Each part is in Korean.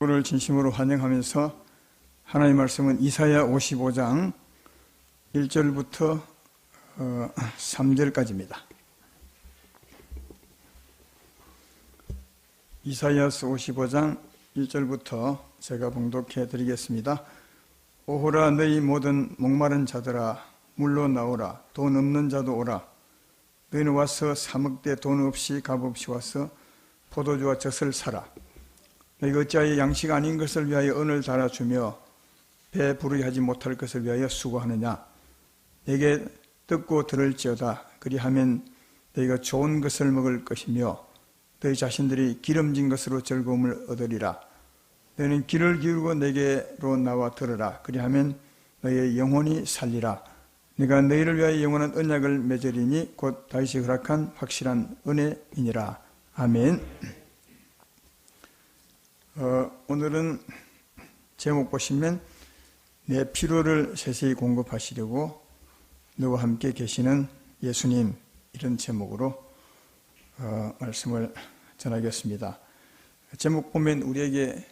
를 진심으로 환영하면서 하나님의 말씀은 이사야 55장 1절부터 3절까지입니다. 이사야서 55장 1절부터 제가 봉독해 드리겠습니다. 오호라 너희 모든 목마른 자들아 물로 나오라. 돈 없는 자도 오라. 너희는 와서 사먹되 돈 없이 값 없이 와서 포도주와 젖을 사라. 너희가 어찌하여 양식 아닌 것을 위하여 은을 달아주며 배 부르게 하지 못할 것을 위하여 수고하느냐. 내게 듣고 들을지어다. 그리하면 너희가 좋은 것을 먹을 것이며 너희 자신들이 기름진 것으로 즐거움을 얻으리라. 너희는 귀를 기울고 내게로 나와 들으라. 그리하면 너희의 영혼이 살리라. 내가 너희를 위하여 영원한 언약을 맺으리니 곧 다윗이 허락한 확실한 은혜이니라. 아멘. 오늘은 제목 보시면 내 필요를 세세히 공급하시려고 너와 함께 계시는 예수님, 이런 제목으로 말씀을 전하겠습니다. 제목 보면 우리에게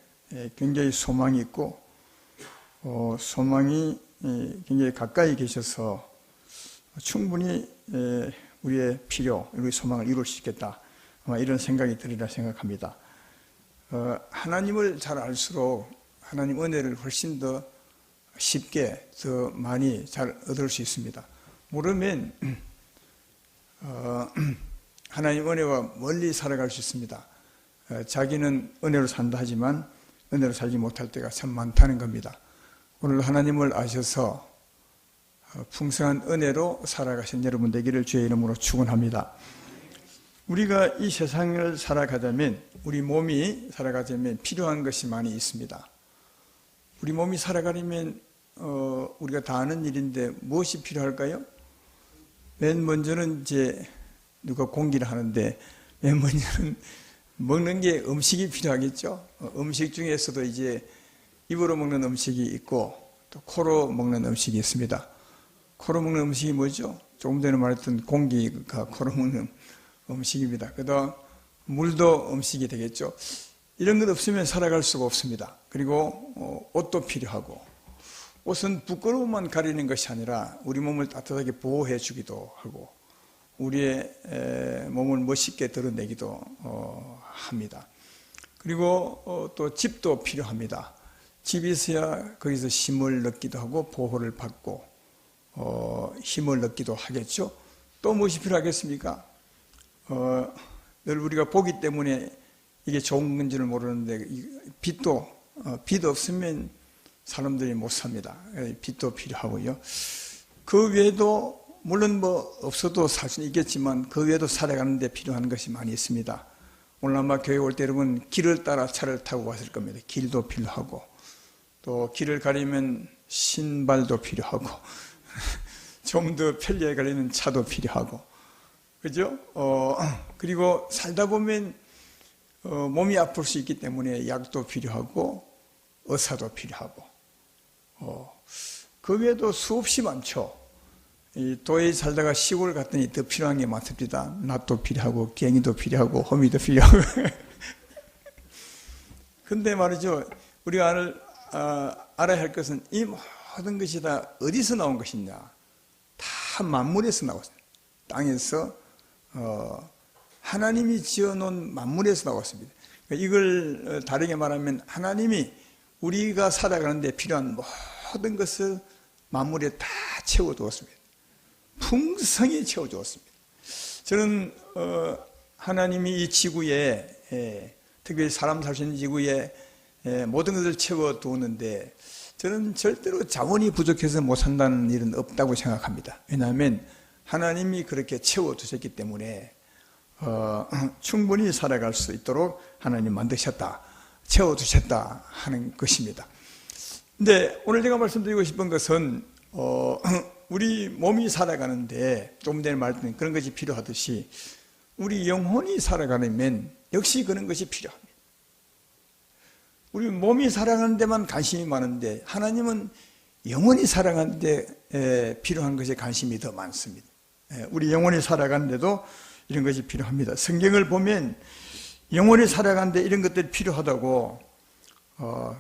굉장히 소망이 있고 소망이 굉장히 가까이 계셔서 충분히 우리의 필요, 우리의 소망을 이룰 수 있겠다, 아마 이런 생각이 들리라 생각합니다. 하나님을 잘 알수록 하나님 은혜를 훨씬 더 쉽게, 더 많이 잘 얻을 수 있습니다. 모르면 하나님 은혜와 멀리 살아갈 수 있습니다. 자기는 은혜로 산다 하지만 은혜로 살지 못할 때가 참 많다는 겁니다. 오늘 하나님을 아셔서 풍성한 은혜로 살아가신 여러분 되기를 주의 이름으로 축원합니다. 우리가 이 세상을 살아가자면, 우리 몸이 살아가자면 필요한 것이 많이 있습니다. 우리 몸이 살아가려면 우리가 다 아는 일인데 무엇이 필요할까요? 맨 먼저는 이제 누가 공기를 하는데 맨 먼저는 먹는 게 음식이 필요하겠죠. 음식 중에서도 이제 입으로 먹는 음식이 있고 또 코로 먹는 음식이 있습니다. 코로 먹는 음식이 뭐죠? 조금 전에 말했던 공기가 코로 먹는 음식입니다. 그다음 물도 음식이 되겠죠. 이런 것 없으면 살아갈 수가 없습니다. 그리고 옷도 필요하고, 옷은 부끄러움만 가리는 것이 아니라 우리 몸을 따뜻하게 보호해 주기도 하고 우리의 몸을 멋있게 드러내기도 합니다. 그리고 또 집도 필요합니다. 집이 있어야 거기서 힘을 얻기도 하고 보호를 받고 힘을 얻기도 하겠죠. 또 무엇이 필요하겠습니까? 늘 우리가 보기 때문에 이게 좋은 건지를 모르는데 빛도 없으면 사람들이 못 삽니다. 빛도 필요하고요. 그 외에도 물론 뭐 없어도 살 수는 있겠지만 그 외에도 살아가는 데 필요한 것이 많이 있습니다. 오늘 아마 교회 올 때 여러분 길을 따라 차를 타고 왔을 겁니다. 길도 필요하고 또 길을 가리면 신발도 필요하고 좀 더 편리하게 가리는 차도 필요하고, 그죠? 그리고 살다 보면 몸이 아플 수 있기 때문에 약도 필요하고 의사도 필요하고 그 외에도 수없이 많죠. 이 도에 살다가 시골 갔더니 더 필요한 게 많습니다. 낫도 필요하고 갱이도 필요하고 호미도 필요하고 근데 말이죠, 우리가 알아야 할 것은 이 모든 것이 다 어디서 나온 것이냐. 다 만물에서 나왔어요. 땅에서 하나님이 지어놓은 만물에서 나왔습니다. 이걸 다르게 말하면 하나님이 우리가 살아가는 데 필요한 모든 것을 만물에 다 채워두었습니다. 풍성히 채워주었습니다. 저는 하나님이 이 지구에, 특별히 사람 살 수 있는 지구에 모든 것을 채워두었는데 저는 절대로 자원이 부족해서 못 산다는 일은 없다고 생각합니다. 왜냐하면 하나님이 그렇게 채워두셨기 때문에 충분히 살아갈 수 있도록 하나님 만드셨다, 채워두셨다 하는 것입니다. 근데 오늘 제가 말씀드리고 싶은 것은 우리 몸이 살아가는데 조금 전에 말했던 그런 것이 필요하듯이 우리 영혼이 살아가려면 역시 그런 것이 필요합니다. 우리 몸이 살아가는 데만 관심이 많은데 하나님은 영혼이 살아가는 데 필요한 것에 관심이 더 많습니다. 우리 영혼이 살아가는데도 이런 것이 필요합니다. 성경을 보면 영혼이 살아가는데 이런 것들이 필요하다고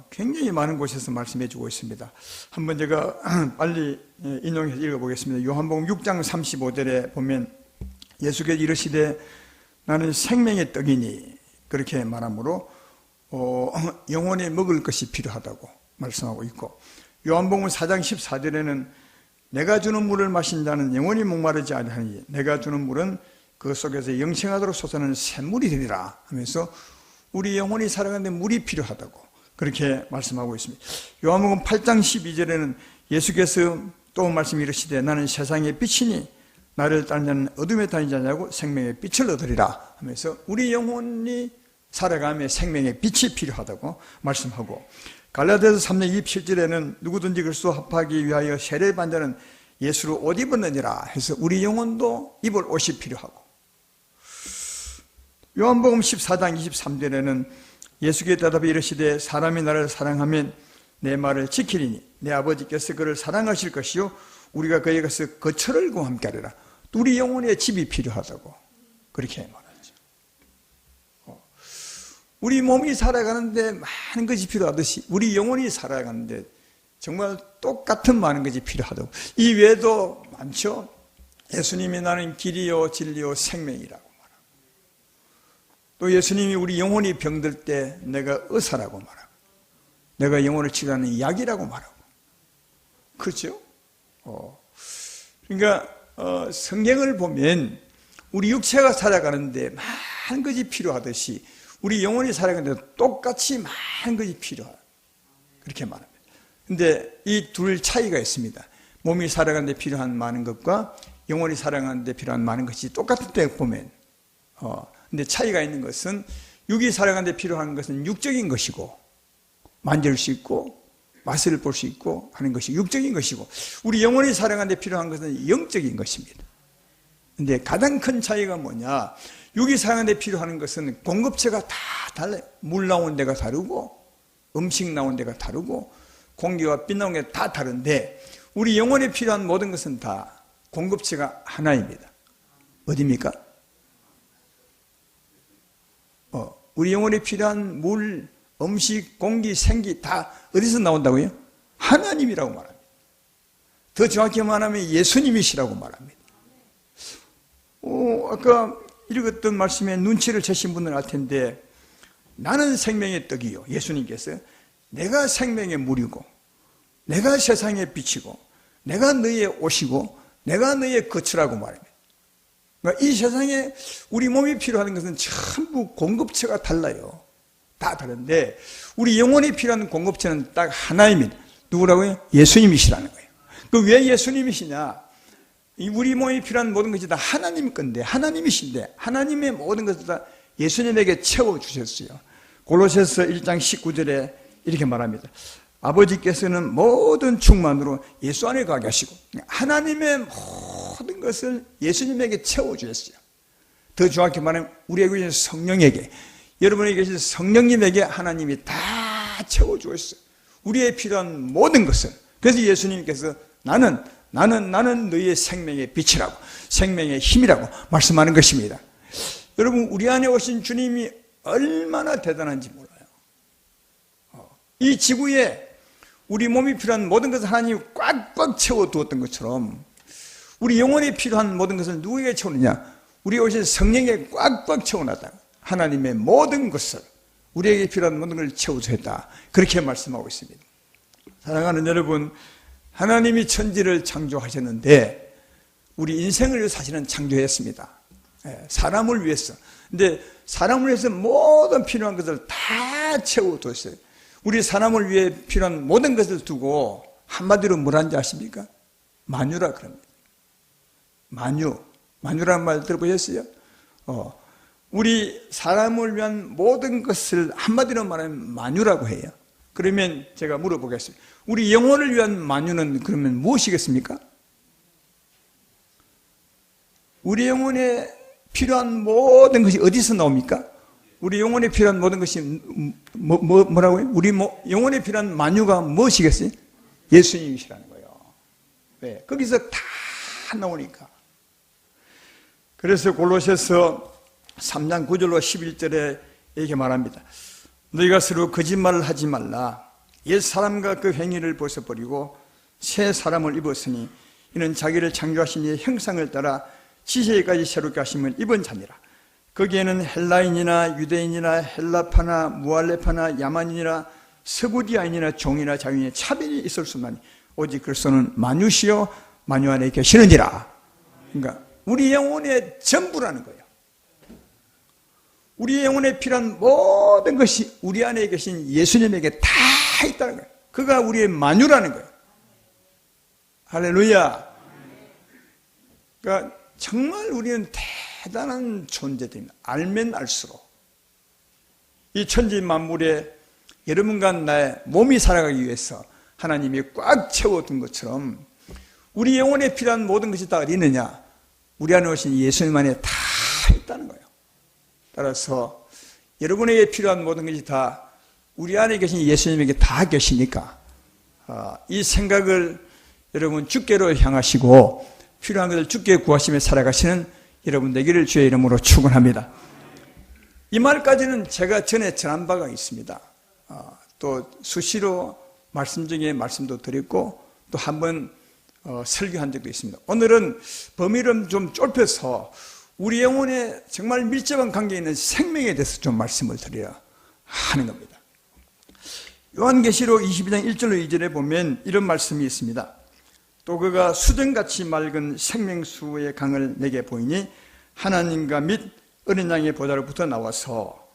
굉장히 많은 곳에서 말씀해 주고 있습니다. 한번 제가 빨리 인용해서 읽어보겠습니다. 요한복음 6장 35절에 보면 예수께서 이르시되 나는 생명의 떡이니 그렇게 말하므로 영혼이 먹을 것이 필요하다고 말씀하고 있고, 요한복음 4장 14절에는 내가 주는 물을 마신 자는 영원히 목마르지 아니하니 내가 주는 물은 그 속에서 영생하도록 솟아나는 샘물이 되리라 하면서 우리 영혼이 살아가는데 물이 필요하다고 그렇게 말씀하고 있습니다. 요한복음 8장 12절에는 예수께서 또 말씀 이르시되 나는 세상의 빛이니 나를 따르는 자는 어둠에 다니지 않냐고 생명의 빛을 얻으리라 하면서 우리 영혼이 살아가며 생명의 빛이 필요하다고 말씀하고, 갈라디아서 3장 27절에는 누구든지 그리스도 합하기 위하여 세례를 받은 자는 예수로 옷 입었느니라 해서 우리 영혼도 입을 옷이 필요하고, 요한복음 14장 23절에는 예수께 대답해 이르시되 사람이 나를 사랑하면 내 말을 지키리니 내 아버지께서 그를 사랑하실 것이요 우리가 그에 가서 거처를 그와 함께 하리라. 우리 영혼의 집이 필요하다고 그렇게 말하죠. 우리 몸이 살아가는데 많은 것이 필요하듯이 우리 영혼이 살아가는데 정말 똑같은 많은 것이 필요하다고. 이 외에도 많죠. 예수님이 나는 길이요 진리요 생명이라고 말하고, 또 예수님이 우리 영혼이 병들 때 내가 의사라고 말하고, 내가 영혼을 치료하는 약이라고 말하고, 그렇죠? 그러니까 성경을 보면 우리 육체가 살아가는데 많은 것이 필요하듯이 우리 영혼이 살아가는데 똑같이 많은 것이 필요하다 그렇게 말합니다. 근데 이 둘 차이가 있습니다. 몸이 살아가는데 필요한 많은 것과 영혼이 살아가는데 필요한 많은 것이 똑같은 때 보면 근데 차이가 있는 것은 육이 살아가는데 필요한 것은 육적인 것이고 만질 수 있고 맛을 볼 수 있고 하는 것이 육적인 것이고, 우리 영혼이 살아가는데 필요한 것은 영적인 것입니다. 근데 가장 큰 차이가 뭐냐, 육이 살아가는데 필요한 것은 공급체가 다 달라요. 물 나오는 데가 다르고 음식 나오는 데가 다르고 공기와 빛 나오는 게 다 다른데, 우리 영혼에 필요한 모든 것은 다 공급체가 하나입니다. 어디입니까? 우리 영혼에 필요한 물, 음식, 공기, 생기 다 어디서 나온다고요? 하나님이라고 말합니다. 더 정확히 말하면 예수님이시라고 말합니다. 아까 읽었던 말씀에 눈치를 채신 분은 알 텐데, 나는 생명의 떡이요, 예수님께서 내가 생명의 물이고 내가 세상의 빛이고 내가 너희의 옷이고 내가 너희의 거처라고 말합니다. 그러니까 이 세상에 우리 몸이 필요한 것은 전부 공급체가 달라요. 다 다른데 우리 영혼이 필요한 공급체는 딱 하나입니다. 누구라고요? 예수님이시라는 거예요. 그 왜 예수님이시냐? 우리 몸이 필요한 모든 것이 다 하나님 건데, 하나님이신데 하나님의 모든 것을 다 예수님에게 채워주셨어요. 골로새서 1장 19절에 이렇게 말합니다. 아버지께서는 모든 충만으로 예수 안에 거하게 하시고 하나님의 모든 것을 예수님에게 채워주셨어요. 더 정확히 말하면 우리에게 계신 성령에게, 여러분에게 계신 성령님에게 하나님이 다 채워주었어요. 우리의 필요한 모든 것을. 그래서 예수님께서 나는 너희의 생명의 빛이라고, 생명의 힘이라고 말씀하는 것입니다. 여러분, 우리 안에 오신 주님이 얼마나 대단한지 몰라요. 이 지구에 우리 몸이 필요한 모든 것을 하나님이 꽉꽉 채워두었던 것처럼 우리 영혼이 필요한 모든 것을 누구에게 채우느냐? 우리에 오신 성령에 꽉꽉 채워놨다. 하나님의 모든 것을, 우리에게 필요한 모든 것을 채워주었다. 그렇게 말씀하고 있습니다. 사랑하는 여러분, 하나님이 천지를 창조하셨는데 우리 인생을 위해서 사실은 창조했습니다. 사람을 위해서. 근데 사람을 위해서 모든 필요한 것을 다 채워두었어요. 우리 사람을 위해 필요한 모든 것을 두고 한마디로 뭐라는지 아십니까? 만유라 그럽니다. 만유라는 말 들어보셨어요? 우리 사람을 위한 모든 것을 한마디로 말하면 만유라고 해요. 그러면 제가 물어보겠습니다. 우리 영혼을 위한 만유는 그러면 무엇이겠습니까? 우리 영혼에 필요한 모든 것이 어디서 나옵니까? 우리 영혼에 필요한 모든 것이 뭐라고요? 우리 영혼에 필요한 만유가 무엇이겠어요? 예수님이시라는 거예요. 왜? 거기서 다 나오니까. 그래서 골로새서 3장 9절로 11절에 이렇게 말합니다. 너희가 서로 거짓말을 하지 말라. 옛 사람과 그 행위를 벗어버리고 새 사람을 입었으니 이는 자기를 창조하신 이의 형상을 따라 지세까지 새롭게 하심을 입은 자니라. 거기에는 헬라인이나 유대인이나 헬라파나 무할레파나 야만인이나 서구디아인이나 종이나 자유인의 차별이 있을 수 없나니 오직 그리스도는 만유시요 만유 안에 계시느니라. 그러니까 우리 영혼의 전부라는 거예요. 우리 영혼에 필요한 모든 것이 우리 안에 계신 예수님에게 다 있다는 거예요. 그가 우리의 만유라는 거예요. 할렐루야. 그러니까 정말 우리는 대단한 존재들입니다. 알면 알수록 이 천지 만물에 여러분과 나의 몸이 살아가기 위해서 하나님이 꽉 채워둔 것처럼 우리 영혼에 필요한 모든 것이 다 어디 있느냐? 우리 안에 오신 예수님 안에 다 있다는 거예요. 따라서 여러분에게 필요한 모든 것이 다 우리 안에 계신 예수님에게 다 계시니까 이 생각을 여러분 주께로 향하시고 필요한 것을 주께 구하시며 살아가시는 여러분 되기를 주의 이름으로 축원합니다. 이 말까지는 제가 전에 전한 바가 있습니다. 또 수시로 말씀 중에 말씀도 드렸고 또 한번 설교한 적도 있습니다. 오늘은 범위를 좀 좁혀서 우리 영혼에 정말 밀접한 관계에 있는 생명에 대해서 좀 말씀을 드려야 하는 겁니다. 요한계시록 22장 1절로 2절에 보면 이런 말씀이 있습니다. 또 그가 수정같이 맑은 생명수의 강을 내게 보이니 하나님과 및 어린 양의 보좌로부터 나와서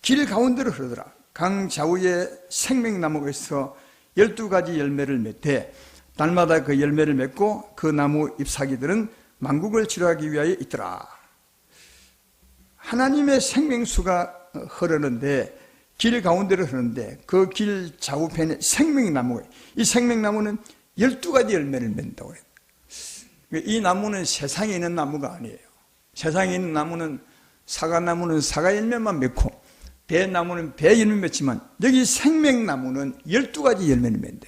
길 가운데로 흐르더라. 강 좌우에 생명나무가 있어 12가지 열매를 맺되 날마다 그 열매를 맺고 그 나무 잎사귀들은 만국을 치료하기 위하여 있더라. 하나님의 생명수가 흐르는데 길 가운데로 흐르는데 그 길 좌우편에 생명나무가 이 생명나무는 12가지 열매를 맺는다고 해요. 이 나무는 세상에 있는 나무가 아니에요. 세상에 있는 나무는 사과나무는 사과 열매만 맺고 배나무는 배 열매 맺지만 여기 생명나무는 12가지 열매를 맺는데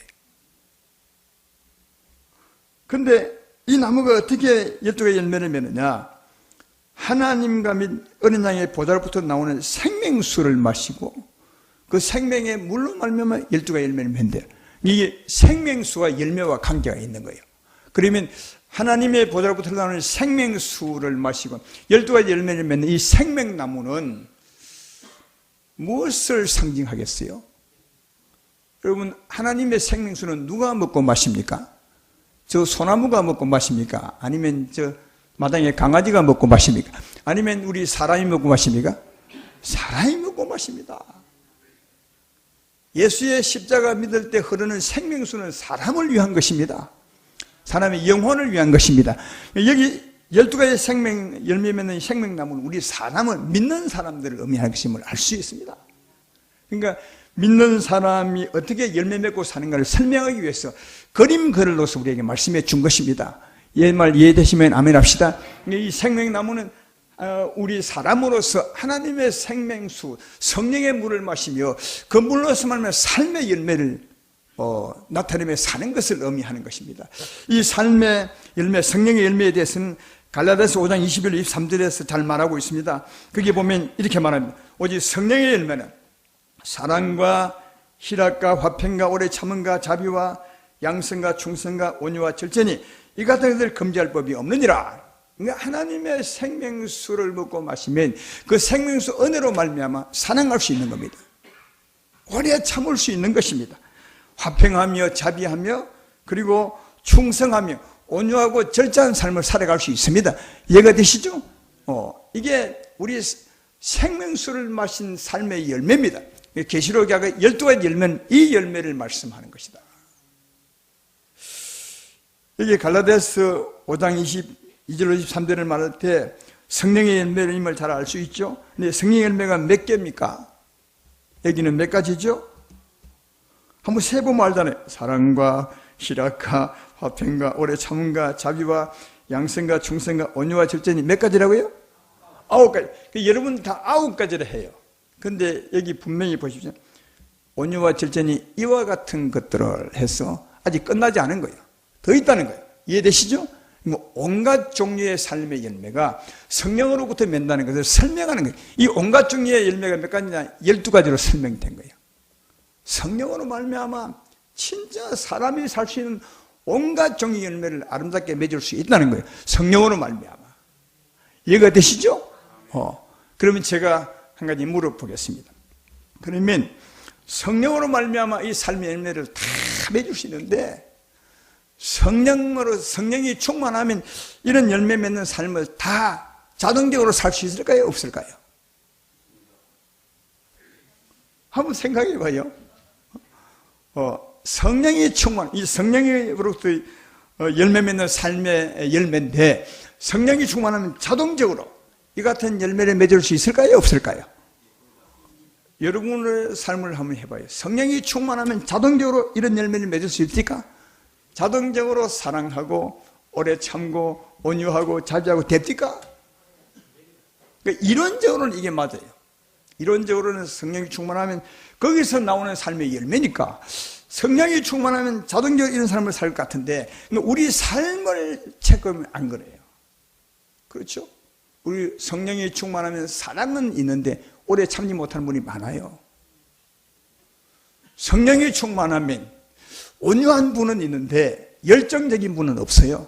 근데 이 나무가 어떻게 12가지 열매를 맺느냐? 하나님과 및 어린 양의 보좌로부터 나오는 생명수를 마시고 그 생명의 물로 말미암아 12가지 열매를 맺는데요. 이게 생명수와 열매와 관계가 있는 거예요. 그러면 하나님의 보좌로부터 나오는 생명수를 마시고 12가지 열매를 맺는 이 생명나무는 무엇을 상징하겠어요? 여러분, 하나님의 생명수는 누가 먹고 마십니까? 저 소나무가 먹고 마십니까? 아니면 저 마당에 강아지가 먹고 마십니까? 아니면 우리 사람이 먹고 마십니까? 사람이 먹고 마십니다. 예수의 십자가 믿을 때 흐르는 생명수는 사람을 위한 것입니다. 사람의 영혼을 위한 것입니다. 여기 12가지 생명, 열매 맺는 생명나무는 우리 사람을, 믿는 사람들을 의미하는 것임을 알 수 있습니다. 그러니까 믿는 사람이 어떻게 열매 맺고 사는가를 설명하기 위해서 그림 글로서 우리에게 말씀해 준 것입니다. 이 말 이해되시면 아멘 합시다. 이 생명나무는 우리 사람으로서 하나님의 생명수, 성령의 물을 마시며 그 물로서 말하면 삶의 열매를 나타내며 사는 것을 의미하는 것입니다. 이 삶의 열매, 성령의 열매에 대해서는 갈라디아서 5장 21절 23절에서 잘 말하고 있습니다. 거기에 보면 이렇게 말합니다. 오직 성령의 열매는 사랑과 희락과 화평과 오래 참음과 자비와 양성과 충성과 온유와 절제니 이 같은 것을 금지할 법이 없느니라. 그러니까 하나님의 생명수를 먹고 마시면 그 생명수 은혜로 말미암아 사랑할 수 있는 겁니다. 오래 참을 수 있는 것입니다. 화평하며 자비하며 그리고 충성하며 온유하고 절제한 삶을 살아갈 수 있습니다. 이해가 되시죠? 이게 우리 생명수를 마신 삶의 열매입니다. 계시록에 12가지 열매는 이 열매를 말씀하는 것이다. 여기 갈라디아서 5장 22절로 23절을 말할 때 성령의 열매임을 잘 알 수 있죠? 근데 성령의 열매가 몇 개입니까? 여기는 몇 가지죠? 한번 세보면 알잖아요. 사랑과 희락과 화평과 오래 참음과 자비와 양성과 충성과 온유와 절제니 몇 가지라고요? 9가지. 여러분 다 9가지를 해요. 근데 여기 분명히 보십시오. 온유와 절제니 이와 같은 것들을 해서 아직 끝나지 않은 거예요. 더 있다는 거예요. 이해되시죠? 뭐 온갖 종류의 삶의 열매가 성령으로부터 맺는다는 것을 설명하는 거예요. 이 온갖 종류의 열매가 몇 가지냐? 12가지로 설명된 거예요. 성령으로 말미암아 진짜 사람이 살 수 있는 온갖 종류의 열매를 아름답게 맺을 수 있다는 거예요. 성령으로 말미암아. 이해가 되시죠? 그러면 제가 한 가지 물어보겠습니다. 그러면 성령으로 말미암아 이 삶의 열매를 다 맺을 수 있는데 성령이 충만하면 이런 열매 맺는 삶을 다 자동적으로 살 수 있을까요? 없을까요? 한번 생각해 봐요. 성령이 이 성령으로부터 열매 맺는 삶의 열매인데 성령이 충만하면 자동적으로 이 같은 열매를 맺을 수 있을까요? 없을까요? 여러분의 삶을 한번 해봐요. 성령이 충만하면 자동적으로 이런 열매를 맺을 수 있을까? 자동적으로 사랑하고 오래 참고 온유하고 자비하고 됩니까? 그러니까 이론적으로는 이게 맞아요. 이론적으로는 성령이 충만하면 거기서 나오는 삶의 열매니까 성령이 충만하면 자동적으로 이런 삶을 살 것 같은데 우리 삶을 체크하면 안 그래요. 그렇죠? 우리 성령이 충만하면 사랑은 있는데 오래 참지 못하는 분이 많아요. 성령이 충만하면 온유한 분은 있는데 열정적인 분은 없어요.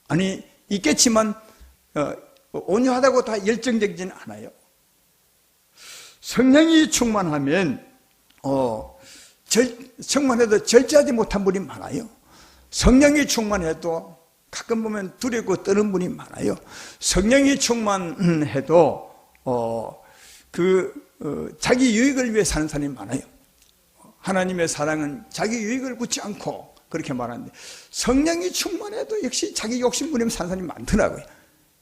아니 있겠지만 온유하다고 다 열정적이지는 않아요. 성령이 충만하면 충만해도 절제하지 못한 분이 많아요. 성령이 충만해도 가끔 보면 두렵고 떠는 분이 많아요. 성령이 충만해도 자기 유익을 위해 사는 사람이 많아요. 하나님의 사랑은 자기 유익을 묻지 않고 그렇게 말하는데 성령이 충만해도 역시 자기 욕심 부리며 사는 사람이 많더라고요.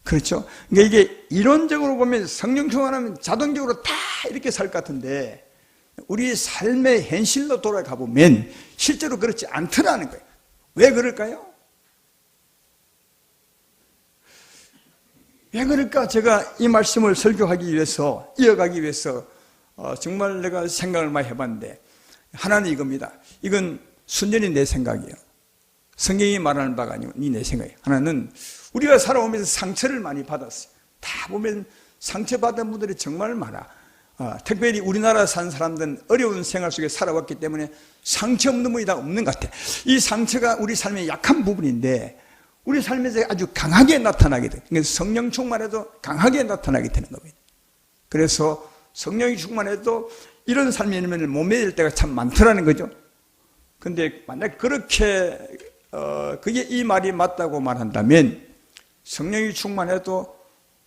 그렇죠? 그러니까 이게 이론적으로 보면 성령 충만하면 자동적으로 다 이렇게 살 것 같은데 우리 삶의 현실로 돌아가 보면 실제로 그렇지 않더라는 거예요. 왜 그럴까요? 왜 그럴까? 제가 이 말씀을 설교하기 위해서 이어가기 위해서 정말 내가 생각을 많이 해봤는데 하나는 이겁니다. 이건 순전히 내 생각이에요. 성경이 말하는 바가 아니고 내 생각이에요. 하나는 우리가 살아오면서 상처를 많이 받았어요. 다 보면 상처받은 분들이 정말 많아. 특별히 우리나라 산 사람들은 어려운 생활 속에 살아왔기 때문에 상처 없는 분이 다 없는 것 같아. 이 상처가 우리 삶의 약한 부분인데 우리 삶에서 아주 강하게 나타나게 돼. 그래서 성령 충만해도 강하게 나타나게 되는 겁니다. 그래서 성령이 충만해도 이런 삶의 열매를 못 맺을 때가 참 많더라는 거죠. 근데 만약 그렇게 그게 이 말이 맞다고 말한다면 성령이 충만해도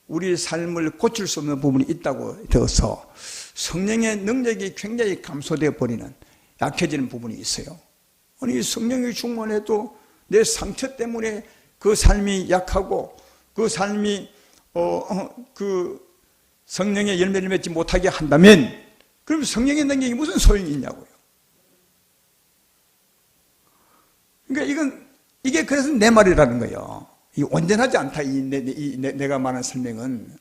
우리 삶을 고칠 수 없는 부분이 있다고 되어서 성령의 능력이 굉장히 감소되어 버리는 약해지는 부분이 있어요. 아니 성령이 충만해도 내 상처 때문에 그 삶이 약하고 그 삶이 그 성령의 열매를 맺지 못하게 한다면 그럼 성령의 능력이 무슨 소용이 있냐고요. 그러니까 이게 그래서 내 말이라는 거예요. 이 온전하지 않다. 내가 말한 설명은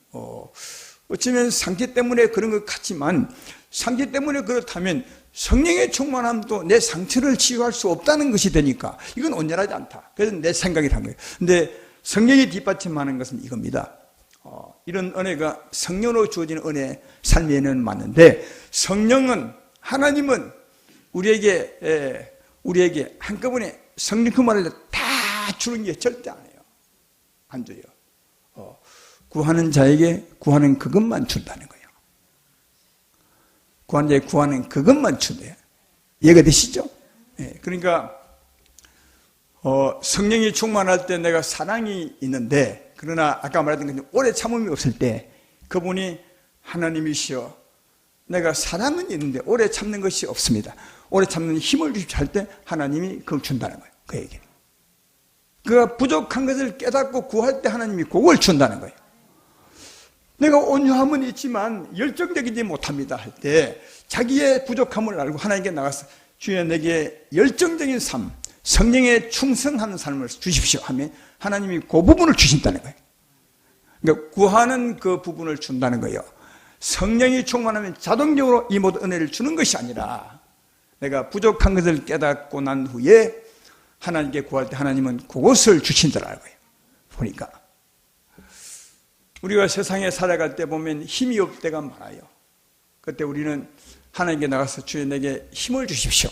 어쩌면 상태 때문에 그런 것 같지만 상태 때문에 그렇다면 성령의 충만함도 내 상처를 치유할 수 없다는 것이 되니까 이건 온전하지 않다. 그래서 내 생각이란 거예요. 근데 성령이 뒷받침하는 것은 이겁니다. 이런 은혜가 성령으로 주어지는 은혜, 삶의 은혜는 맞는데 성령은 하나님은 우리에게 한꺼번에 성령 그만을 다 주는 게 절대 안 해요. 안 줘요. 구하는 자에게 구하는 그것만 준다는 거예요. 구하는 자에게 구하는 그것만 준대요. 이해가 되시죠? 네, 그러니까 성령이 충만할 때 내가 사랑이 있는데 그러나 아까 말했던 것처럼 오래 참음이 없을 때 그분이 하나님이시여 내가 사랑은 있는데 오래 참는 것이 없습니다. 오래 참는 힘을 주십시오 할 때 하나님이 그걸 준다는 거예요. 그에게. 그가 부족한 것을 깨닫고 구할 때 하나님이 그걸 준다는 거예요. 내가 온유함은 있지만 열정적이지 못합니다 할 때 자기의 부족함을 알고 하나님께 나가서 주여 내게 열정적인 삶, 성령에 충성하는 삶을 주십시오 하면 하나님이 그 부분을 주신다는 거예요. 그러니까 구하는 그 부분을 준다는 거예요. 성령이 충만하면 자동적으로 이 모든 은혜를 주는 것이 아니라 내가 부족한 것을 깨닫고 난 후에 하나님께 구할 때 하나님은 그것을 주신다라는 거예요. 보니까 우리가 세상에 살아갈 때 보면 힘이 없을 때가 많아요. 그때 우리는 하나님께 나가서 주여 내게 힘을 주십시오,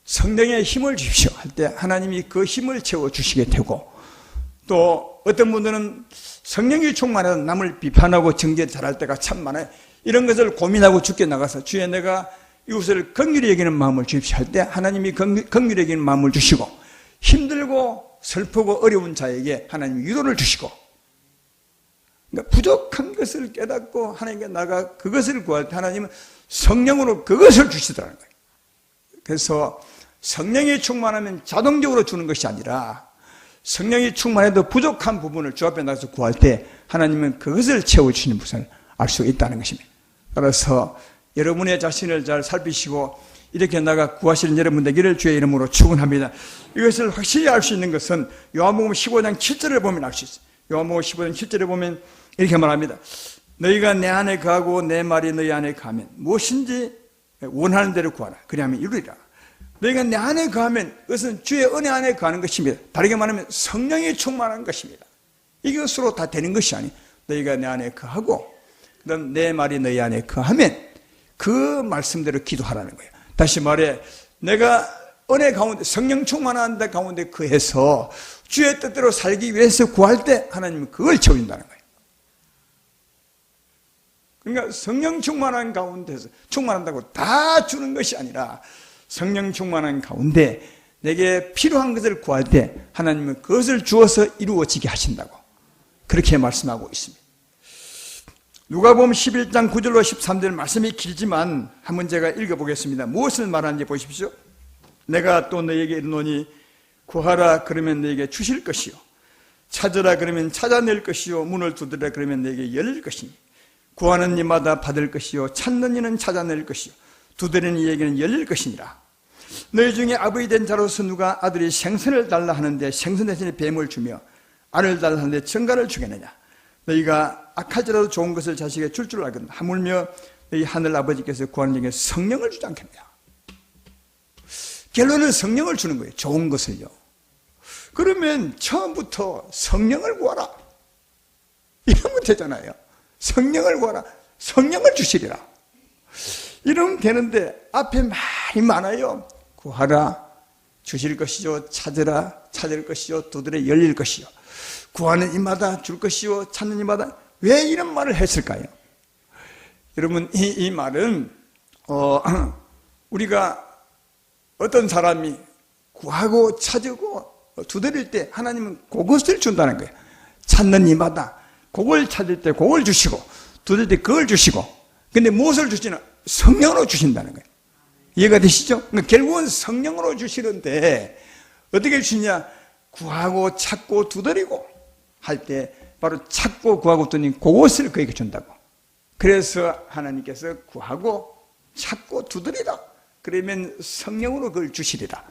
성령의 힘을 주십시오 할 때 하나님이 그 힘을 채워주시게 되고, 또 어떤 분들은 성령이 충만해서 남을 비판하고 정죄 잘할 때가 참 많아요. 이런 것을 고민하고 죽게 나가서 주여 내가 이웃을 긍휼히 여기는 마음을 주십시오 할 때 하나님이 긍휼히 여기는 마음을 주시고, 힘들고 슬프고 어려운 자에게 하나님이 위로를 주시고, 그러니까 부족한 것을 깨닫고 하나님께 나가 그것을 구할 때 하나님은 성령으로 그것을 주시더라는 거예요. 그래서 성령이 충만하면 자동적으로 주는 것이 아니라 성령이 충만해도 부족한 부분을 주 앞에 나가서 구할 때 하나님은 그것을 채워주시는 것을 알 수 있다는 것입니다. 따라서 여러분의 자신을 잘 살피시고 이렇게 나가 구하시는 여러분 되기를 주의 이름으로 축원합니다. 이것을 확실히 알 수 있는 것은 요한복음 15장 7절을 보면 알 수 있어요. 요한복음 15장 7절에 보면 이렇게 말합니다. 너희가 내 안에 거하고 내 말이 너희 안에 거하면 무엇인지 원하는 대로 구하라. 그리하면 이루리라. 너희가 내 안에 거하면 그것은 주의 은혜 안에 거하는 것입니다. 다르게 말하면 성령이 충만한 것입니다. 이것으로 다 되는 것이 아니, 너희가 내 안에 거하고 그다음 내 말이 너희 안에 거하면 그 말씀대로 기도하라는 거예요. 다시 말해, 내가 은혜 가운데 성령 충만한 데 가운데 거해서 주의 뜻대로 살기 위해서 구할 때 하나님은 그걸 채워준다는 거예요. 그러니까 성령 충만한 가운데서 충만한다고 다 주는 것이 아니라 성령 충만한 가운데 내게 필요한 것을 구할 때 하나님은 그것을 주어서 이루어지게 하신다고 그렇게 말씀하고 있습니다. 누가복음 11장 9절로 13절 말씀이 길지만 한번 제가 읽어보겠습니다. 무엇을 말하는지 보십시오. 내가 또 너에게 이르노니 구하라 그러면 너에게 주실 것이요, 찾으라 그러면 찾아낼 것이요, 문을 두드리라 그러면 너에게 열릴 것이니 구하는 이마다 받을 것이요, 찾는 이는 찾아낼 것이요, 두드리는 이에게는 열릴 것이니라. 너희 중에 아버지 된 자로서 누가 아들이 생선을 달라 하는데 생선 대신에 뱀을 주며 알을 달라 하는데 정갈을 주겠느냐. 너희가 악할지라도 좋은 것을 자식에게 줄 줄 알거든 하물며 너희 하늘 아버지께서 구하는 중에 성령을 주지 않겠느냐. 결론은 성령을 주는 거예요. 좋은 것을요. 그러면 처음부터 성령을 구하라 이러면 되잖아요. 성령을 구하라, 성령을 주시리라 이러면 되는데 앞에 말이 많아요. 구하라 주실 것이요, 찾으라 찾을 것이요, 두드려 열릴 것이요, 구하는 이마다 줄 것이요, 찾는 이마다. 왜 이런 말을 했을까요? 여러분, 이 말은 우리가 어떤 사람이 구하고 찾고 두드릴 때 하나님은 그것을 준다는 거예요. 찾는 이마다 그걸 찾을 때 그걸 주시고 두드릴 때 그걸 주시고, 근데 무엇을 주시나? 성령으로 주신다는 거예요. 이해가 되시죠? 그러니까 결국은 성령으로 주시는데 어떻게 주시냐? 구하고 찾고 두드리고 할 때 바로 찾고 구하고 두드리는 그것을 그에게 준다고. 그래서 하나님께서 구하고 찾고 두드리라 그러면 성령으로 그걸 주시리라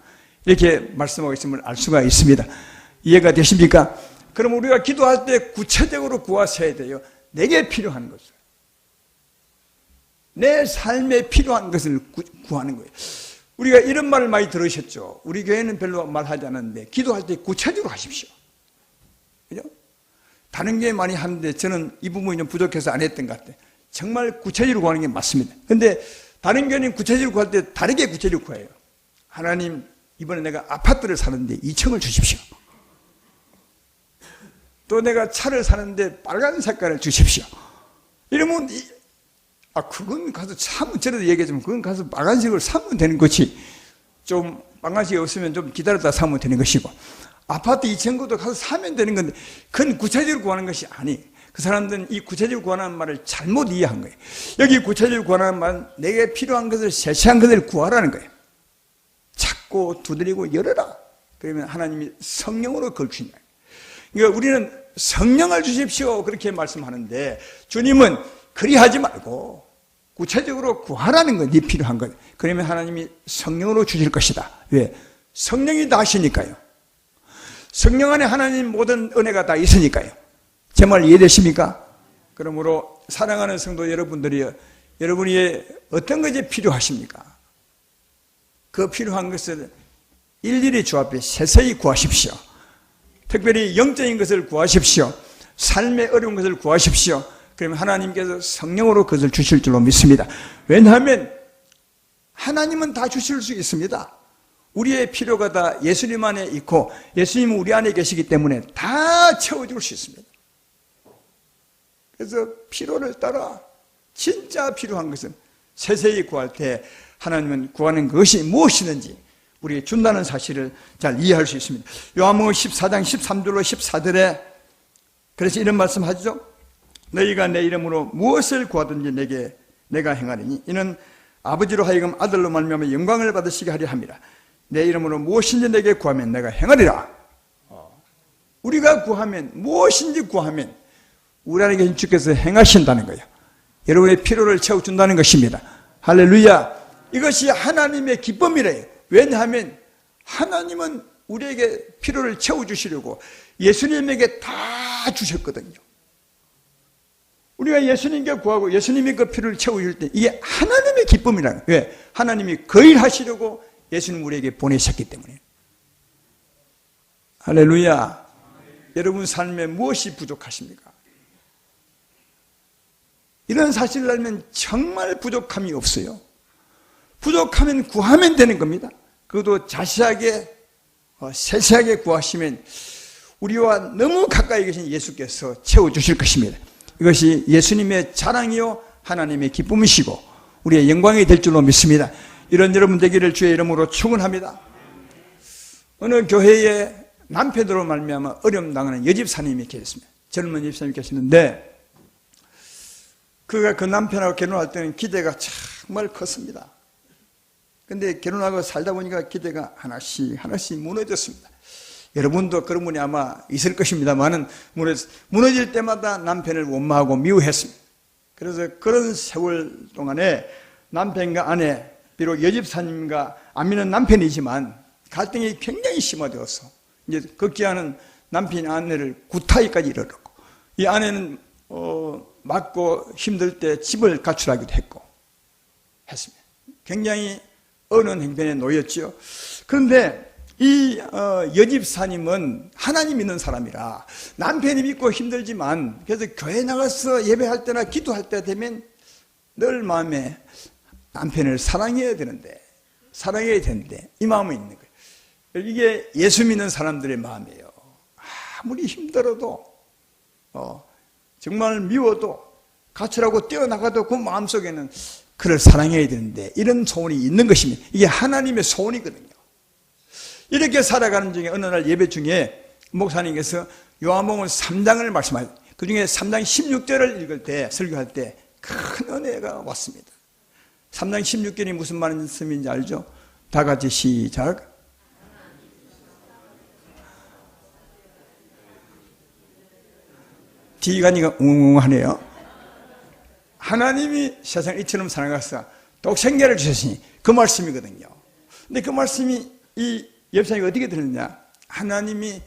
이렇게 말씀하고 있음을 알 수가 있습니다. 이해가 되십니까? 그럼 우리가 기도할 때 구체적으로 구하셔야 돼요. 내게 필요한 것을, 내 삶에 필요한 것을 구하는 거예요. 우리가 이런 말을 많이 들으셨죠. 우리 교회는 별로 말하지 않았는데 기도할 때 구체적으로 하십시오. 그죠? 다른 교회 많이 하는데 저는 이 부분이 좀 부족해서 안 했던 것 같아요. 정말 구체적으로 구하는 게 맞습니다. 그런데 다른 교회는 구체적으로 구할 때 다르게 구체적으로 구해요. 하나님, 이번에 내가 아파트를 사는데 2층을 주십시오. 또 내가 차를 사는데 빨간 색깔을 주십시오. 이러면 그건 가서 사면, 저래도 얘기하지만 그건 가서 빨간색을 사면 되는 거지. 좀 빨간색이 없으면 좀 기다렸다 사면 되는 것이고, 아파트 2층도 가서 사면 되는 건데 그건 구체적으로 구하는 것이 아니. 그 사람들은 이 구체적으로 구하는 말을 잘못 이해한 거예요. 여기 구체적으로 구하는 말은 내게 필요한 것을, 세세한 것을 구하라는 거예요. 찾고 두드리고 열어라. 그러면 하나님이 성령으로 그걸 주신다. 그러니까 우리는 성령을 주십시오 그렇게 말씀하는데 주님은 그리하지 말고 구체적으로 구하라는 거예요. 네 필요한 것. 그러면 하나님이 성령으로 주실 것이다. 왜? 성령이 다 하시니까요. 성령 안에 하나님 모든 은혜가 다 있으니까요. 제 말 이해되십니까? 그러므로 사랑하는 성도 여러분들이 여러분이 어떤 것이 필요하십니까? 그 필요한 것을 일일이 주 앞에 세세히 구하십시오. 특별히 영적인 것을 구하십시오. 삶의 어려운 것을 구하십시오. 그러면 하나님께서 성령으로 그것을 주실 줄로 믿습니다. 왜냐하면 하나님은 다 주실 수 있습니다. 우리의 필요가 다 예수님 안에 있고 예수님은 우리 안에 계시기 때문에 다 채워줄 수 있습니다. 그래서 필요를 따라 진짜 필요한 것은 세세히 구할 때 하나님은 구하는 것이 무엇이든지 우리에게 준다는 사실을 잘 이해할 수 있습니다. 요한복음 14장 13절로 14절에 그래서 이런 말씀하죠. 너희가 내 이름으로 무엇을 구하든지 내가 행하리니 이는 아버지로 하여금 아들로 말미암아 영광을 받으시게 하려 함이라. 내 이름으로 무엇인지 내게 구하면 내가 행하리라. 우리가 구하면 무엇인지 구하면 우리 안에 계신 주께서 행하신다는 거예요. 여러분의 필요를 채워준다는 것입니다. 할렐루야. 이것이 하나님의 기쁨이래요. 왜냐하면 하나님은 우리에게 필요를 채워주시려고 예수님에게 다 주셨거든요. 우리가 예수님께 구하고 예수님이 그 필요를 채워줄 때 이게 하나님의 기쁨이라는 거예요. 왜? 하나님이 그 일 하시려고 예수님 우리에게 보내셨기 때문에. 할렐루야. 여러분 삶에 무엇이 부족하십니까? 이런 사실을 알면 정말 부족함이 없어요. 부족하면 구하면 되는 겁니다. 그것도 자세하게 세세하게 구하시면 우리와 너무 가까이 계신 예수께서 채워주실 것입니다. 이것이 예수님의 자랑이요 하나님의 기쁨이시고 우리의 영광이 될 줄로 믿습니다. 이런 여러분 되기를 주의 이름으로 축원합니다. 어느 교회에 남편으로 말미암아 어려움 당하는 여집사님이 계셨습니다. 젊은 여집사님이 계시는데 그가 그 남편하고 결혼할 때는 기대가 정말 컸습니다. 근데 결혼하고 살다 보니까 기대가 하나씩 무너졌습니다. 여러분도 그런 분이 아마 있을 것입니다만은 무너질 때마다 남편을 원망하고 미워했습니다. 그래서 그런 세월 동안에 남편과 아내, 비록 여집사님과 안 믿는 남편이지만 갈등이 굉장히 심화되어서 이제 극기하는 남편이 아내를 구타기까지 이르렀고 이 아내는 맞고 힘들 때 집을 가출하기도 했고 했습니다. 굉장히 어려운 행편에 놓였죠. 그런데 이 여집사님은 하나님 믿는 사람이라 남편이 믿고 힘들지만 그래서 교회 나가서 예배할 때나 기도할 때 되면 늘 마음에 남편을 사랑해야 되는데 이 마음이 있는 거예요. 이게 예수 믿는 사람들의 마음이에요. 아무리 힘들어도 정말 미워도 가출하고 뛰어나가도 그 마음속에는 그를 사랑해야 되는데 이런 소원이 있는 것입니다. 이게 하나님의 소원이거든요. 이렇게 살아가는 중에 어느 날 예배 중에 목사님께서 요한복음 3장을 말씀하셨어요. 그 중에 3장 16절을 읽을 때 설교할 때 큰 은혜가 왔습니다. 3장 16절이 무슨 말씀인지 알죠? 다 같이 시작. 뒤가니가 웅웅하네요. 하나님이 세상을 이처럼 사랑하사 독생자를 주셨으니 그 말씀이거든요. 근데 그 말씀이 이 옆사람이 어떻게 들었냐? 하나님이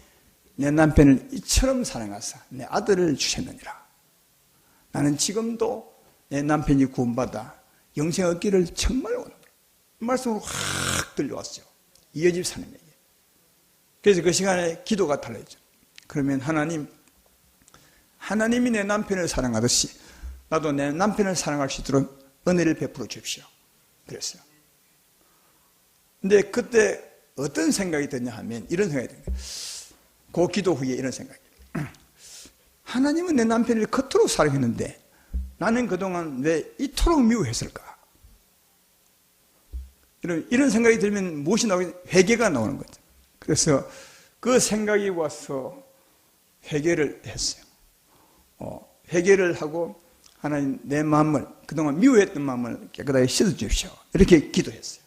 내 남편을 이처럼 사랑하사 내 아들을 주셨느니라. 나는 지금도 내 남편이 구원받아 영생 얻기를 정말 원한다. 이 말씀으로 확 들려왔어요. 이 여집사님에게. 그래서 그 시간에 기도가 달라졌죠. 그러면 하나님이 내 남편을 사랑하듯이 나도 내 남편을 사랑할 수 있도록 은혜를 베풀어 주십시오. 그랬어요. 근데 그때 어떤 생각이 드냐 하면 이런 생각이 듭니다. 그 기도 후에 이런 생각이 듭니다. 하나님은 내 남편을 그토록 사랑했는데 나는 그동안 왜 이토록 미워했을까? 이런 생각이 들면 무엇이 나오겠냐? 회개가 나오는 거죠. 그래서 그 생각이 와서 회개를 했어요. 회개를 하고 하나님 내 마음을 그동안 미워했던 마음을 깨끗하게 씻어주십시오. 이렇게 기도했어요.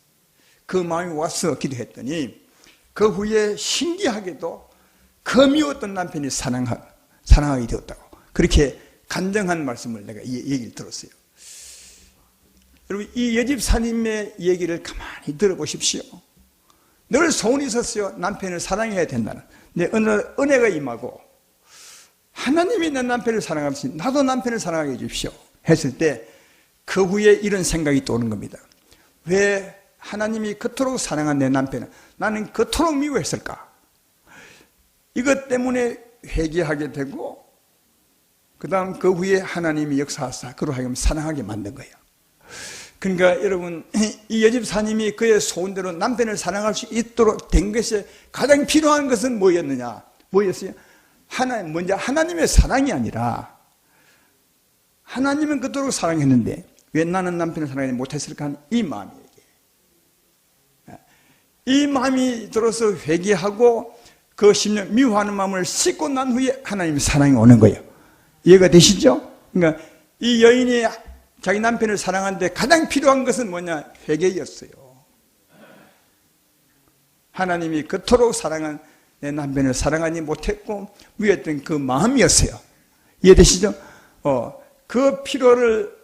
그 마음이 와서 기도했더니 그 후에 신기하게도 그 미웠던 남편이 사랑하게 되었다고 그렇게 간증한 말씀을 내가 이 얘기를 들었어요. 여러분 이 여집사님의 얘기를 가만히 들어보십시오. 늘 소원이 있었어요. 남편을 사랑해야 된다는. 근데 어느 날 은혜가 임하고 하나님이 내 남편을 사랑하듯이 나도 남편을 사랑하게 해주십시오 했을 때 그 후에 이런 생각이 떠오는 겁니다. 왜 하나님이 그토록 사랑한 내 남편을 나는 그토록 미워했을까? 이것 때문에 회개하게 되고 그 다음 그 후에 하나님이 역사하사 그로 하여금 사랑하게 만든 거예요. 그러니까 여러분, 이 여집사님이 그의 소원대로 남편을 사랑할 수 있도록 된 것이 가장 필요한 것은 뭐였느냐? 뭐였어요? 먼저 하나님의 사랑이 아니라 하나님은 그토록 사랑했는데 왜 나는 남편을 사랑하지 못했을까 하는 이 마음이에요. 이 마음이 들어서 회개하고 그 10년 미워하는 마음을 씻고 난 후에 하나님의 사랑이 오는 거예요. 이해가 되시죠? 그러니까 이 여인이 자기 남편을 사랑하는데 가장 필요한 것은 뭐냐? 회개였어요. 하나님이 그토록 사랑한 내 남편을 사랑하지 못했고 미워했던 그 마음이었어요. 이해되시죠? 그 필요를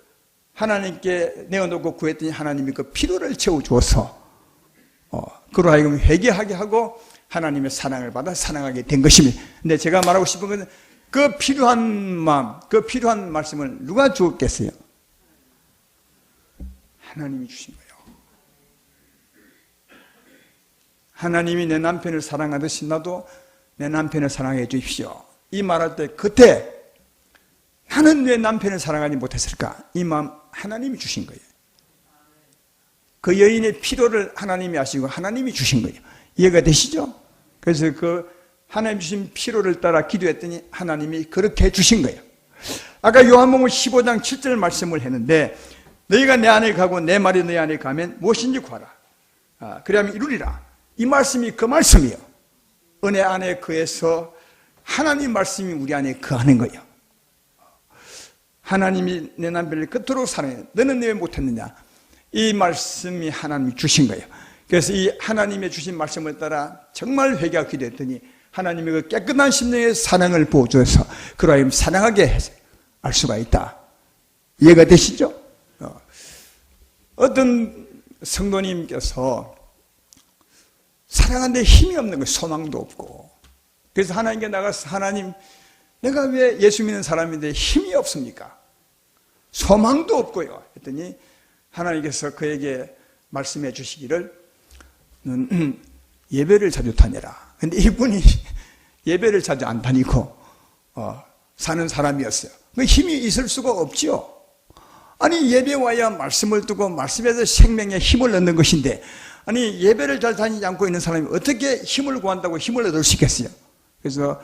하나님께 내어놓고 구했더니 하나님이 그 필요를 채워주어서 그로 하여금 회개하게 하고 하나님의 사랑을 받아 사랑하게 된 것입니다. 근데 제가 말하고 싶은 것은 그 필요한 마음, 그 필요한 말씀을 누가 주었겠어요? 하나님이 주신 거예요. 하나님이 내 남편을 사랑하듯이 나도 내 남편을 사랑해 주십시오. 이 말할 때 그때 나는 왜 남편을 사랑하지 못했을까? 이 마음 하나님이 주신 거예요. 그 여인의 필요를 하나님이 아시고 하나님이 주신 거예요. 이해가 되시죠? 그래서 그 하나님 주신 필요를 따라 기도했더니 하나님이 그렇게 해주신 거예요. 아까 요한복음 15장 7절 말씀을 했는데 너희가 내 안에 가고 내 말이 너희 안에 가면 무엇인지 구하라. 그리하면 이루리라. 이 말씀이 그 말씀이에요. 은혜 안에 거해서 하나님 말씀이 우리 안에 거하는 거예요. 하나님이 내 남편을 그토록 사랑해. 너는 왜 못했느냐? 이 말씀이 하나님이 주신 거예요. 그래서 이 하나님의 주신 말씀을 따라 정말 회개하고 기도했더니 하나님의 그 깨끗한 심령의 사랑을 보여줘서 그로 사랑하게 해서 알 수가 있다. 이해가 되시죠? 어떤 성도님께서 사랑하는데 힘이 없는 거예요. 소망도 없고. 그래서 하나님께 나가서 하나님, 내가 왜 예수 믿는 사람인데 힘이 없습니까? 소망도 없고요. 했더니 하나님께서 그에게 말씀해 주시기를 예배를 자주 다녀라. 근데 이분이 예배를 자주 안 다니고 사는 사람이었어요. 그 힘이 있을 수가 없지요. 아니 예배 와야 말씀을 두고 말씀에서 생명에 힘을 얻는 것인데 아니 예배를 잘 다니지 않고 있는 사람이 어떻게 힘을 구한다고 힘을 얻을 수 있겠어요? 그래서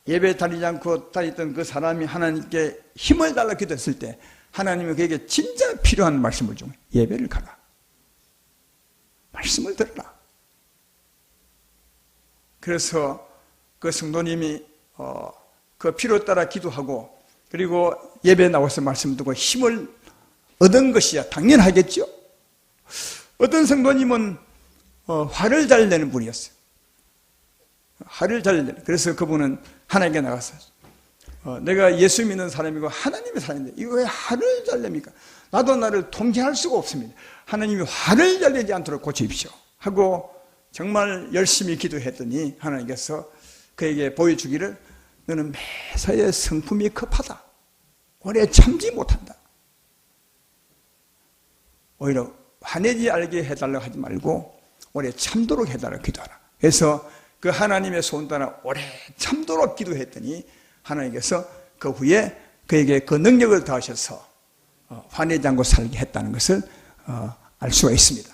예배 다니지 않고 다녔던 그 사람이 하나님께 힘을 달라 기도했을 때 하나님이 그에게 진짜 필요한 말씀을 주면 예배를 가라. 말씀을 들어라. 그래서 그 성도님이 그 필요 따라 기도하고 그리고 예배에 나와서 말씀 듣고 힘을 얻은 것이야 당연하겠죠. 어떤 성도님은 화를 잘 내는 분이었어요. 화를 잘 내는. 그래서 그분은 하나님께 나가서 내가 예수 믿는 사람이고 하나님의 사람인데 이거 왜 화를 잘 냅니까? 나도 나를 통제할 수가 없습니다. 하나님이 화를 잘 내지 않도록 고쳐주십시오 하고 정말 열심히 기도했더니 하나님께서 그에게 보여주기를 너는 매사에 성품이 급하다. 오래 참지 못한다. 오히려 화내지 알게 해달라고 하지 말고 오래 참도록 해달라고 기도하라. 그래서 그 하나님의 소원 따라 오래 참도록 기도했더니 하나님께서 그 후에 그에게 그 능력을 더하셔서 화내지 않고 살게 했다는 것을 알 수가 있습니다.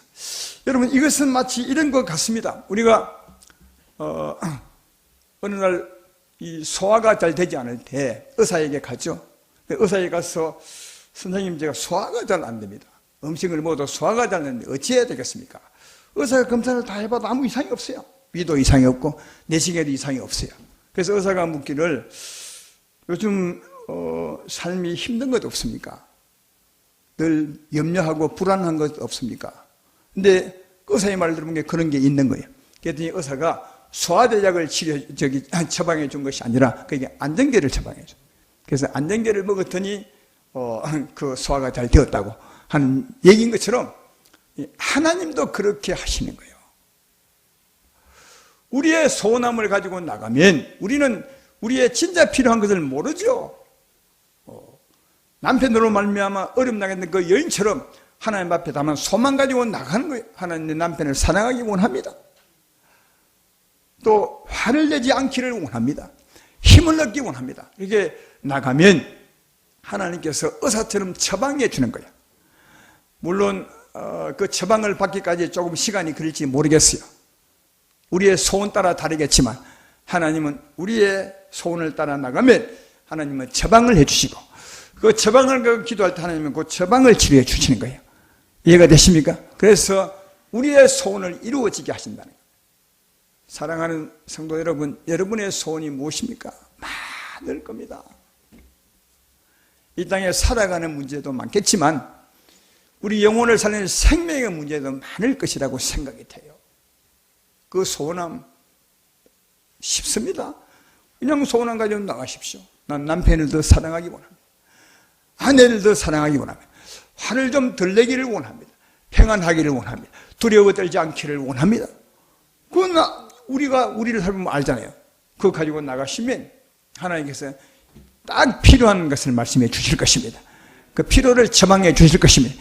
여러분 이것은 마치 이런 것 같습니다. 우리가 어느 날 이 소화가 잘 되지 않을 때 의사에게 가죠. 의사에 가서 선생님 제가 소화가 잘 안 됩니다. 음식을 먹어도 소화가 잘 안 되는데 어찌해야 되겠습니까? 의사가 검사를 다 해봐도 아무 이상이 없어요. 위도 이상이 없고 내시경에도 이상이 없어요. 그래서 의사가 묻기를 요즘 삶이 힘든 것 없습니까? 늘 염려하고 불안한 것 없습니까? 근데 의사의 말을 들으면 그런 게 있는 거예요. 그랬더니 의사가 소화제약을 처방해 준 것이 아니라 그게 안정제를 처방해 줘. 그래서 안정제를 먹었더니 그 소화가 잘 되었다고 하는 얘기인 것처럼 하나님도 그렇게 하시는 거예요. 우리의 소원함을 가지고 나가면 우리는 우리의 진짜 필요한 것을 모르죠. 남편으로 말미암아 어려움 당했던 그 여인처럼 하나님 앞에 다만 소망 가지고 나가는 거예요. 하나님 내 남편을 사랑하기 원합니다. 또 화를 내지 않기를 원합니다. 힘을 얻기 원합니다. 이렇게 나가면 하나님께서 의사처럼 처방해 주는 거예요. 물론 그 처방을 받기까지 조금 시간이 걸릴지 모르겠어요. 우리의 소원 따라 다르겠지만 하나님은 우리의 소원을 따라 나가면 하나님은 처방을 해주시고 그 처방을 기도할 때 하나님은 그 처방을 치료해 주시는 거예요. 이해가 되십니까? 그래서 우리의 소원을 이루어지게 하신다는 거예요. 사랑하는 성도 여러분, 여러분의 소원이 무엇입니까? 많을 겁니다. 이 땅에 살아가는 문제도 많겠지만 우리 영혼을 살리는 생명의 문제도 많을 것이라고 생각이 돼요. 그 소원함 쉽습니다. 그냥 소원함 가지고 나가십시오. 난 남편을 더 사랑하기 원합니다. 아내를 더 사랑하기 원합니다. 화를 좀 덜 내기를 원합니다. 평안하기를 원합니다. 두려워 떨지 않기를 원합니다. 그건 우리가 우리를 살면 알잖아요. 그거 가지고 나가시면 하나님께서 딱 필요한 것을 말씀해 주실 것입니다. 그 필요를 처방해 주실 것입니다.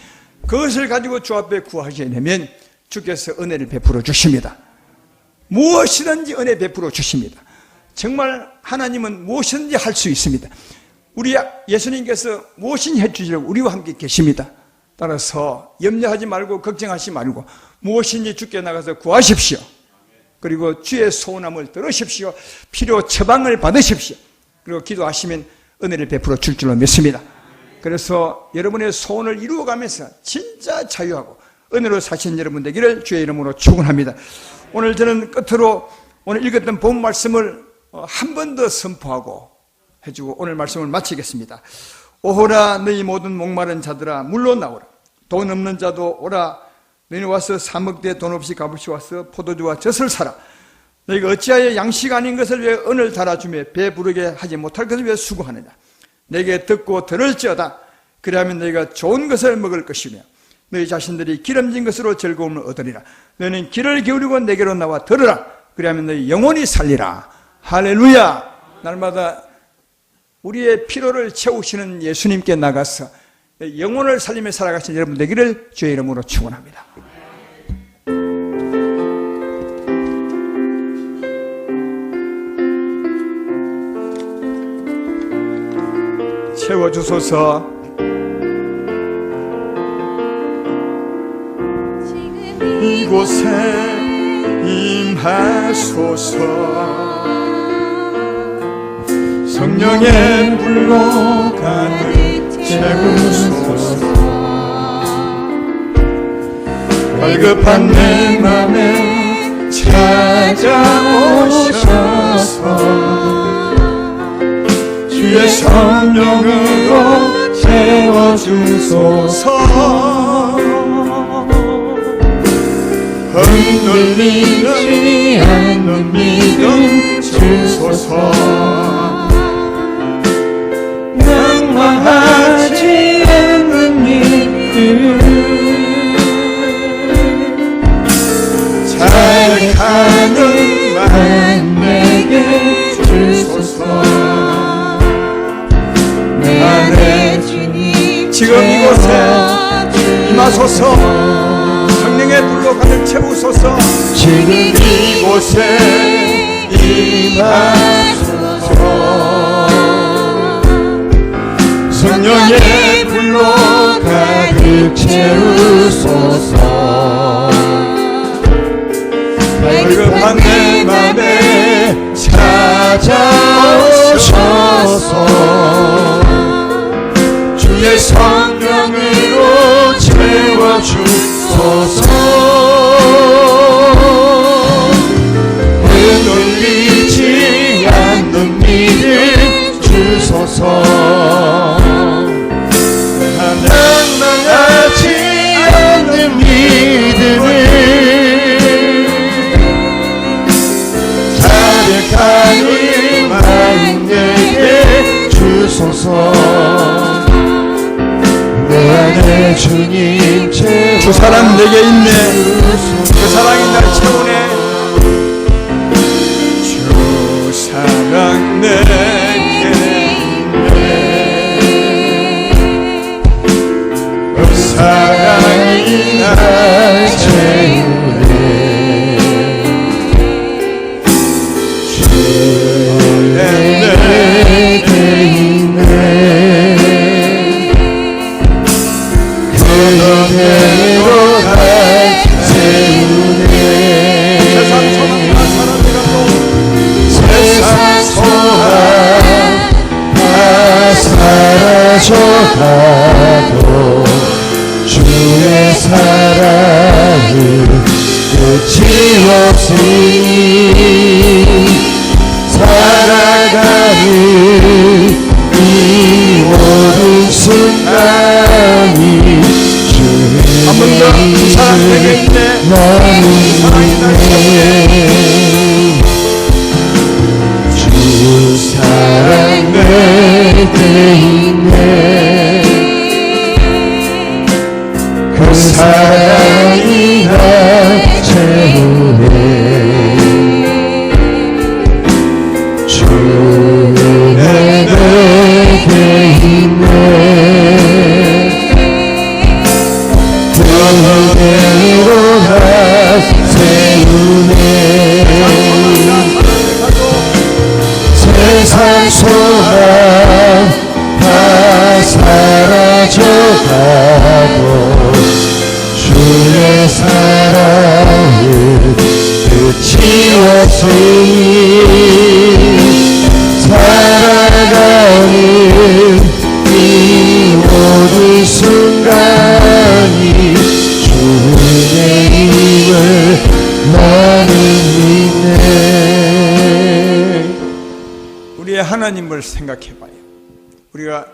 그것을 가지고 주 앞에 구하시게 되면 주께서 은혜를 베풀어 주십니다. 무엇이든지 은혜 베풀어 주십니다. 정말 하나님은 무엇이든지 할 수 있습니다. 우리 예수님께서 무엇이든지 해주시려고 우리와 함께 계십니다. 따라서 염려하지 말고 걱정하지 말고 무엇인지 주께 나가서 구하십시오. 그리고 주의 소원함을 들으십시오. 필요 처방을 받으십시오. 그리고 기도하시면 은혜를 베풀어 줄 줄로 믿습니다. 그래서 여러분의 소원을 이루어가면서 진짜 자유하고 은혜로 사신 여러분 되기를 주의 이름으로 축원합니다. 오늘 저는 끝으로 오늘 읽었던 본 말씀을 한 번 더 선포하고 해주고 오늘 말씀을 마치겠습니다. 오호라 너희 모든 목마른 자들아 물로 나오라. 돈 없는 자도 오라. 너희 와서 사먹되 돈 없이 값없이 와서 포도주와 젖을 사라. 너희가 어찌하여 양식 아닌 것을 위해 은을 달아주며 배부르게 하지 못할 것을 위해 수고하느냐. 내게 듣고 들을지어다. 그리하면 너희가 좋은 것을 먹을 것이며 너희 자신들이 기름진 것으로 즐거움을 얻으리라. 너희는 귀를 기울이고 내게로 나와 들으라. 그리하면 너희 영혼이 살리라. 할렐루야. 날마다 우리의 필요를 채우시는 예수님께 나가서 영혼을 살리며 살아가신 여러분 되기를 주의 이름으로 축원합니다. 채워주소서. 이곳에 임하소서. 성령의 불로 가득 채우소서. 갈급한 내 맘에 찾아오셔서 주의 성령으로 채워주소서. 흔들리지 않는 믿음 주소서. 낭망하지 않는 믿음 자력하는 맘 내게 주소서. 내 안에 주님 지금 이곳에 임하소서. 성령의 불로 가득 채우소서. 지금 이곳에 임하소서. 성령의 불로 가득 채우소서. 갈급한 내 맘에 찾아오셔서 주의 성령으로 채워주소서. 흔들리지 않는 믿음 주소서. 낭망하지 않는 믿음을 자력하는 마음 내게 주소서. 내 안에 주님 채워. 주 사랑 내게 있네. 그 사랑이 날 채우네. 주 사랑 내게 있네. 그 사랑 채우네. 내게 있네. 그대로 날 채우네. 세상 소망 다 사라져가도 주의 사랑은 끝이 없으니 살아가는 이 모든 순간이 한 번 더 그 사랑 내게 있네. 나는 주 사랑 내게 있네. 그 사랑이 날 채우네. 주 내게 있네. 그대로 날 세우네. 세상 소망 다 사라져가도 주의 사랑은 끝이 없으니 살아가는 이 모든 순간이 주의 힘을 나는 믿네. 우리의 하나님을 생각해 봐요. 우리가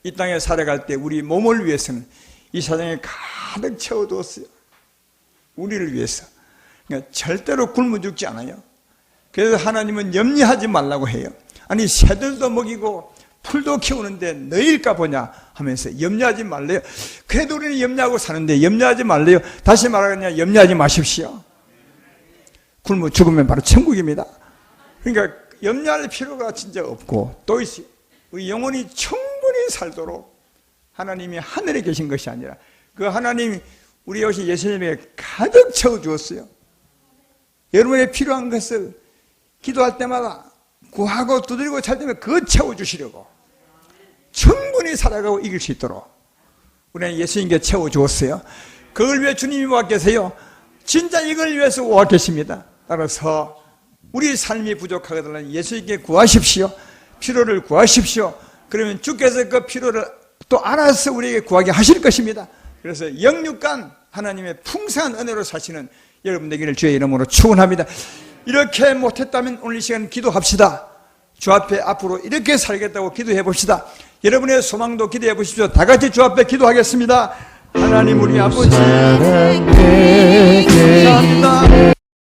이 땅에 살아갈 때 우리 몸을 위해서는 이 세상에 가득 채워두었어요. 우리를 위해서. 그러니까 절대로 굶어 죽지 않아요. 그래서 하나님은 염려하지 말라고 해요. 아니 새들도 먹이고 풀도 키우는데 너희일까 보냐 하면서 염려하지 말래요. 그래도 우리는 염려하고 사는데 염려하지 말래요. 다시 말하면 염려하지 마십시오. 굶어 죽으면 바로 천국입니다. 그러니까 염려할 필요가 진짜 없고 또 있어요. 우리 영혼이 충분히 살도록 하나님이 하늘에 계신 것이 아니라 그 하나님이 우리 오신 예수님에게 가득 채워주었어요. 여러분의 필요한 것을 기도할 때마다 구하고 두드리고 잘 되면 그거 채워주시려고 충분히 살아가고 이길 수 있도록 우리는 예수님께 채워주었어요. 그걸 위해 주님이 와 계세요. 진짜 이걸 위해서 와 계십니다. 따라서 우리 삶이 부족하거든 예수님께 구하십시오. 필요를 구하십시오. 그러면 주께서 그 필요를 또 알아서 우리에게 구하게 하실 것입니다. 그래서 영육간 하나님의 풍성한 은혜로 사시는 여러분 되기를 주의 이름으로 축원합니다. 이렇게 못했다면 오늘 이 시간 기도합시다. 주 앞에 앞으로 이렇게 살겠다고 기도해 봅시다. 여러분의 소망도 기도해 보십시오. 다 같이 주 앞에 기도하겠습니다. 하나님 우리 아버지 감사합니다.